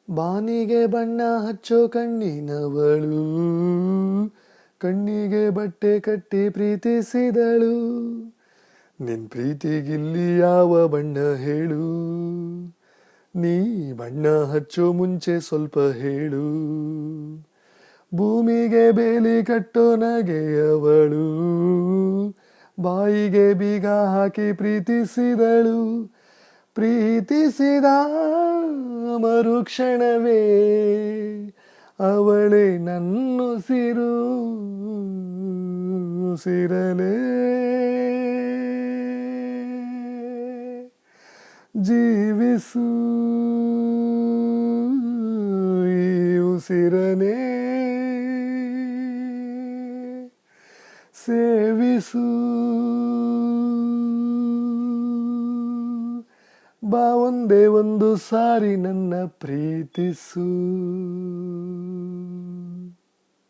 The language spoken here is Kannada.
ಬಾನಿಗೆ ಬಣ್ಣ ಹಚ್ಚೋ ಕಣ್ಣಿನವಳು, ಕಣ್ಣಿಗೆ ಬಟ್ಟೆ ಕಟ್ಟಿ ಪ್ರೀತಿಸಿದಳು. ನಿನ್ ಪ್ರೀತಿಗಿಲ್ಲಿ ಯಾವ ಬಣ್ಣ ಹೇಳು, ನೀ ಬಣ್ಣ ಹಚ್ಚೋ ಮುಂಚೆ ಸ್ವಲ್ಪ ಹೇಳು. ಭೂಮಿಗೆ ಬೇಲಿ ಕಟ್ಟೋ ನಗೆಯವಳು, ಬಾಯಿಗೆ ಬೀಗ ಹಾಕಿ ಪ್ರೀತಿಸಿದಳು. ಪ್ರೀತಿಸಿದ ಮರುಕ್ಷಣವೇ ಅವಳೇ ನನ್ನುಸಿರು, ಉಸಿರಲೇ ಜೀವಿಸು ಈ ಉಸಿರನೇ ಸೇವಿಸು. ಬಾ ಒಂದೇ ಒಂದು ಸಾರಿ ನನ್ನ ಪ್ರೀತಿಸು.